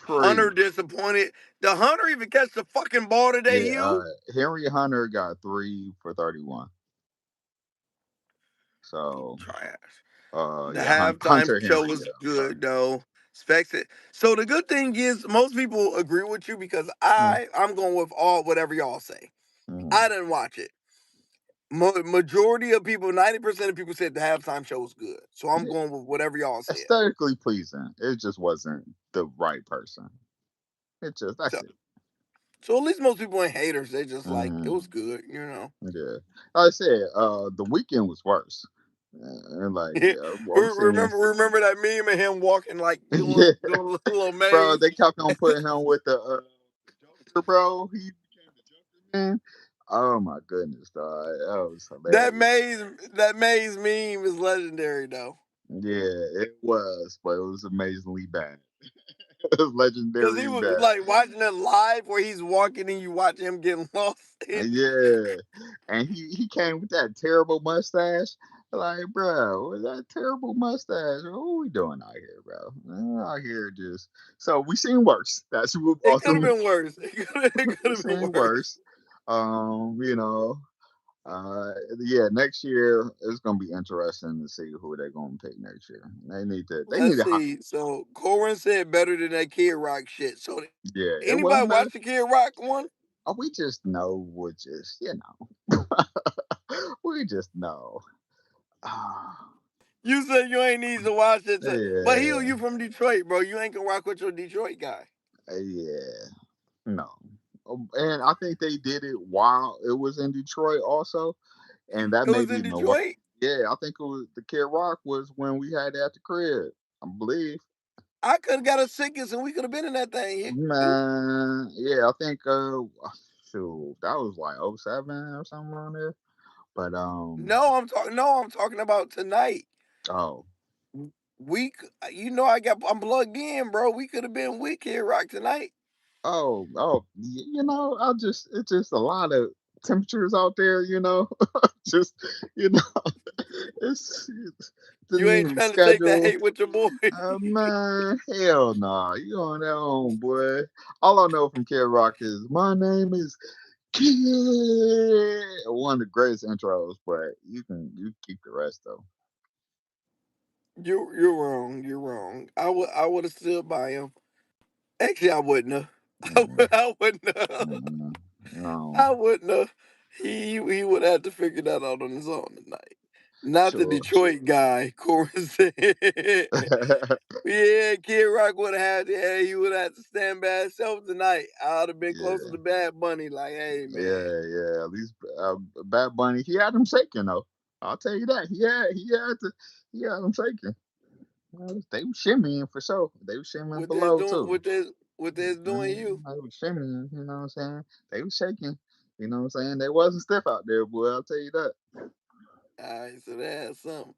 Hunter free. disappointed. The Hunter even catch the fucking ball today, Yeah, Hugh? Henry Hunter got 3 for 31. So Trash. The yeah, halftime Hunter show Henry. Yeah, was I'm sorry. good though. Specs it. So the good thing is most people agree with you because Mm, I'm going with all whatever y'all say. mm. I didn't watch it. Majority of people, 90% of people said the halftime show was good. So I'm Yeah, going with whatever y'all said. aesthetically pleasing. It just wasn't the right person. It just So that's it. so at least most people ain't haters. They just like it was Mm, good. yeah, like I said, the weekend was worse. And like I'm seeing, Remember that meme of him walking like yeah, doing a little bro. maze. They kept on putting him with the Joker, bro. He became the Joker, man. Oh my goodness, dog. That was That hilarious. maze that maze meme is legendary though. Yeah, it was, but it was amazingly bad. It was Cause he legendarily was bad. like watching it live where he's walking and you watch him getting lost. Yeah, and he came with that terrible mustache. Like, bro, with that terrible mustache, what we doing out here, bro? Out here just so we seen worse. That's what It could have ultimately been worse. It could we have been seen worse. worse. You know, yeah, next year it's gonna be interesting to see who they're gonna pick next year. They need Let's to see. So Corin said better than that Kid Rock shit. So yeah, it was anybody better. watch the Kid Rock one? We just know, we just we just know. You said you ain't need to watch it, but Hugh, Yeah, you from Detroit, bro. You ain't gonna rock with your Detroit guy. yeah, no. And I think they did it while it was in Detroit also, and that It made was it in even worse. Detroit. Yeah, I think it was the Kid Rock was when we had it at the crib, I believe. I could have got us tickets and we could have been in that thing. Hugh. Man, yeah, I think shoot, that was like '07 or something around there. But No, I'm talking about tonight. oh, I'm plugged in, bro. We could have been with Kid Rock tonight. you know, it's just a lot of temperatures out there, you know. Just you know, it's You didn't ain't even trying to take that schedule. hate with your boy. Man, hell nah. You on that own, boy. All I know from Kid Rock is my name is Kid. One of the greatest intros, but you keep the rest though. You're wrong. You're wrong. I would have stood by him. Actually, I wouldn't have. Mm, I wouldn't have. no. I wouldn't have. He would have to figure that out on his own tonight. Not the Sure. Detroit guy. Corbin said, yeah, Kid Rock would have had to, yeah, he would have to stand by himself tonight. I would have been closer Yeah, to Bad Bunny, like, hey man. yeah. At least Bad Bunny, he had him shaking though. I'll tell you that. He had him shaking. They were shimmying for sure. They were shimmying What they're below doing too. what they're doing you. They were shimmying. You know what I'm saying? They were shaking. You know what I'm saying? They wasn't stiff out there, boy. I'll tell you that. Alright, so that's something.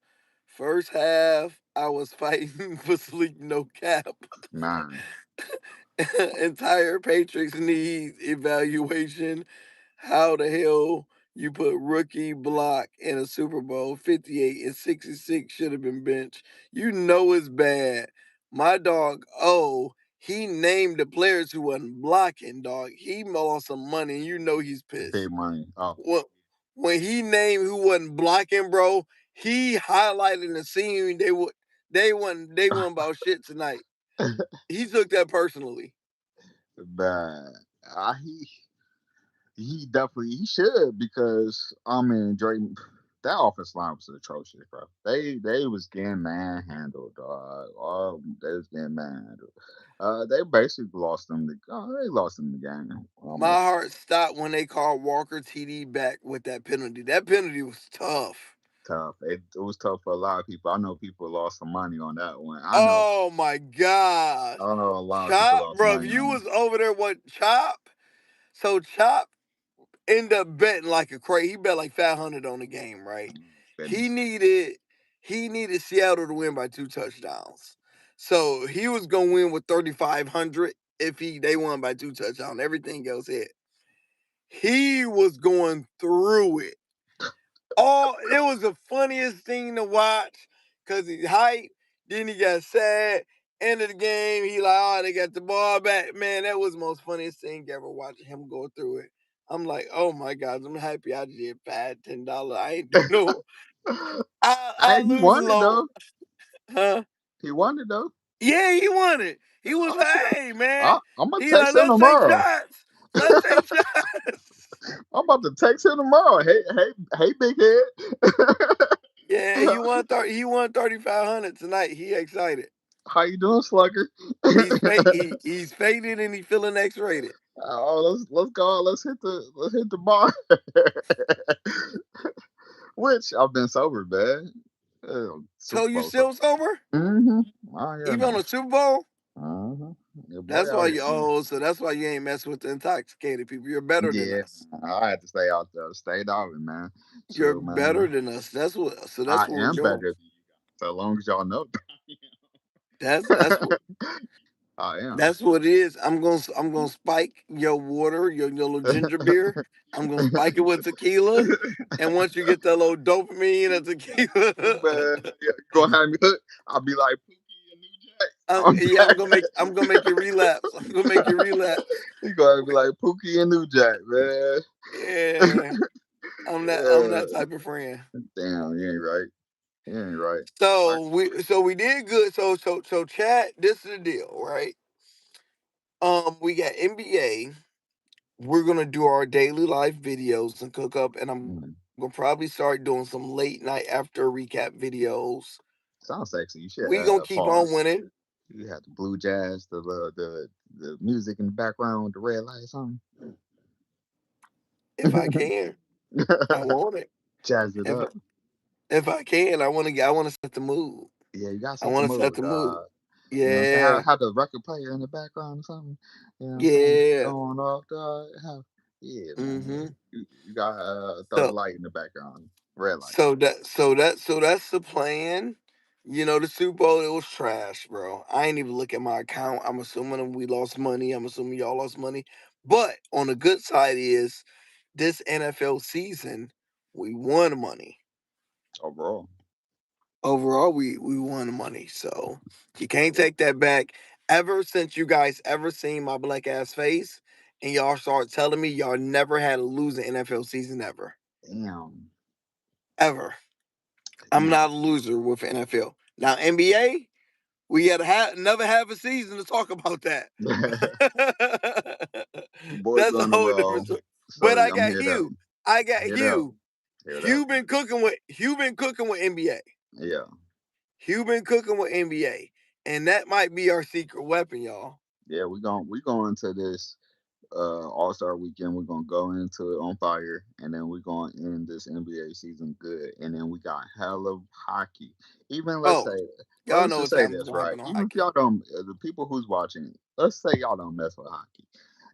First half, I was fighting for sleep, no cap. Man, Entire Patriots needs evaluation. How the hell you put rookie block in a Super Bowl 58 and 66 should have been benched? You know it's bad. My dog, oh, he named the players who wasn't blocking, dog. He lost some money and you know he's big pissed. money. Oh, When, when he named who wasn't blocking, bro, he highlighted the scene they won about shit tonight. He took that personally. bad. He definitely he should because I mean Drake that offense line was atrocious, bro. They was getting manhandled, dog. Oh, they was getting manhandled. They basically lost them the they lost them the game My almost. heart stopped when they called Walker TD back with that penalty. That penalty was tough. Tough. It was tough for a lot of people. I know people lost some money on that one. Oh my gosh. I know a lot of people Chop, lost bro, if money you on that. was over there with Chop, so Chop ended up betting like a crazy. He bet like 500 on the game, right? He Goodness. needed he needed Seattle to win by 2 touchdowns. So he was gonna win with 3,500 if they won by 2 touchdowns. Everything else hit. He was going through it. Oh, it was the funniest thing to watch because he hyped, then he got sad. End of the game, he like, oh, they got the ball back. Man, that was the most funniest thing ever watching him go through it. I'm like, oh my God, I'm happy I did bad $10. I ain't do no, I Hey, he lose won it low, though. huh? He won it though. Yeah, he won it. He was Oh, like, shit. hey man, I'm gonna he like, text him let's take tomorrow. shots. Let's take shots. I'm about to text him tomorrow. Hey, big head. Yeah, he won 3,500 tonight. He excited. How you doing, Slugger? He's faded and he's feeling X rated. Let's go. Let's hit the bar. Which I've been sober, man. So Super you Bowl. So, still sober? oh yeah, Even on man. the Super Bowl? Your boy That's why out here, man. so that's why you ain't messing with the intoxicated people. You're better than Yeah, us. I had to stay out there, stay out, man. You're So, better man, than us. That's I what we're am better doing. than you guys. So long as y'all know, That's what I am. that's what it is. I'm gonna spike your water, your little ginger beer. I'm gonna spike it with tequila. And once you get that little dopamine of tequila, Man, yeah, you gonna have me hooked. I'll be like Pookie and New Jack. I'm yeah, back. I'm gonna make you relapse. I'm gonna make you relapse. You gonna be like Pookie and New Jack, man. Yeah. I'm that Yeah. type of friend. Damn, you ain't right. You ain't right. Like, So we did good. So chat, this is the deal, right? We got NBA. We're gonna do our daily life videos and cook up, and I'm gonna mm, probably start doing some late night after recap videos. sounds sexy. You should We gonna keep on pause. winning You had the blue jazz, the music in the background with the red lights on. if I can. I want it. Jazz it If up. if I can, I wanna set the mood. Yeah, you gotta I set the wanna set mood. the mood. You know what I'm saying? Yeah, Have the record player in the background or something. You know what I'm saying? yeah. Going off, dog. Yeah, man. Mm-hmm. You got throw the So light in the background. Red light. so that's the plan. The Super Bowl, it was trash, bro. I ain't even look at my account. I'm assuming we lost money. I'm assuming y'all lost money. But on the good side is this NFL season, we won money. Overall. Overall, we won money. So you can't Overall. take that back. Ever since you guys ever seen my black ass face and y'all start telling me y'all never had a losing NFL season ever. Damn. Ever. I'm Damn. not a loser with NFL. Now NBA, we got to another half a season to talk about that. Boy That's a going to whole roll. different story. So But I I'm got here that Hugh. I got hear that. Hugh. Tear it up. Hugh been cooking with NBA. Yeah, Hugh been cooking with NBA. And that might be our secret weapon, y'all. yeah. We going into this All Star weekend. We're gonna go into it on fire, and then we're gonna end this NBA season good. And then we got hella hockey. Even let's Oh, say, well, y'all let's know just what's say this, gonna right? happen on Even if hockey. y'all don't, the people who's watching, let's say y'all don't mess with hockey,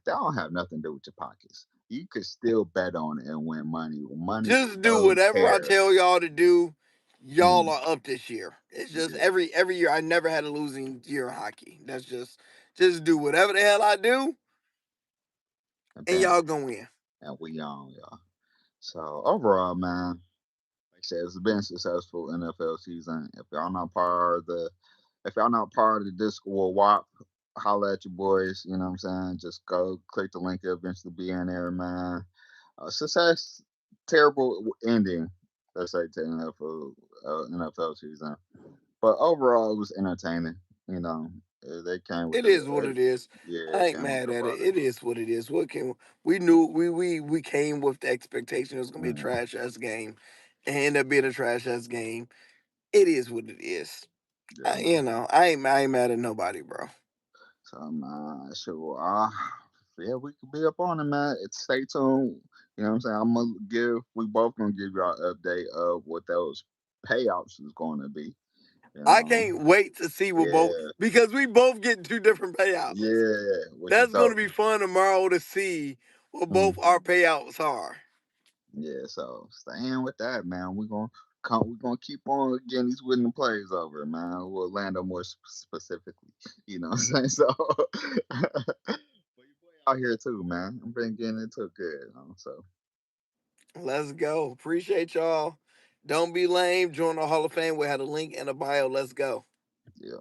that don't have nothing to do with your pockets. You could still bet on it and win money. Money will Just do no whatever I care. tell y'all to do. Y'all Mm, are up this year. It's just yeah, every year I never had a losing year in hockey. That's just do whatever the hell I do, and and bam, y'all gonna win. and we on y'all. So overall, man, like I said, it's been a successful NFL season. If y'all not part of the Discord WAP, holla at your boys. You know what I'm saying? Just go click the link. It'll eventually be in there, man. Success, terrible ending. Let's say to NFL season, but overall it was entertaining. You know, they came with It is what the it is. yeah, I it ain't came with mad the at it. butter. It is what it is. What can we knew we came with the expectation it was gonna be a Yeah, trash ass game, and ended up being a trash ass game. It is what it is. yeah, man. You know, I ain't mad at nobody, bro. So man, sure. Yeah, we could be up on it, man. Stay tuned. You know what I'm saying? We both gonna give y'all an update of what those payouts is going to be. You I know, can't wait to see what both yeah, because we both get two different payouts. yeah, which is That's gonna dope. be fun tomorrow to see what Mm, both our payouts are. yeah, so staying with that, man. We're gonna keep on getting these winning plays over, man. We'll land on more specifically. You know what I'm saying? So, but your boy out here too, man. I've been getting into it good. So Let's go. Appreciate y'all. Don't be lame. Join the Hall of Fame. We had a link in the bio. Let's go. yeah.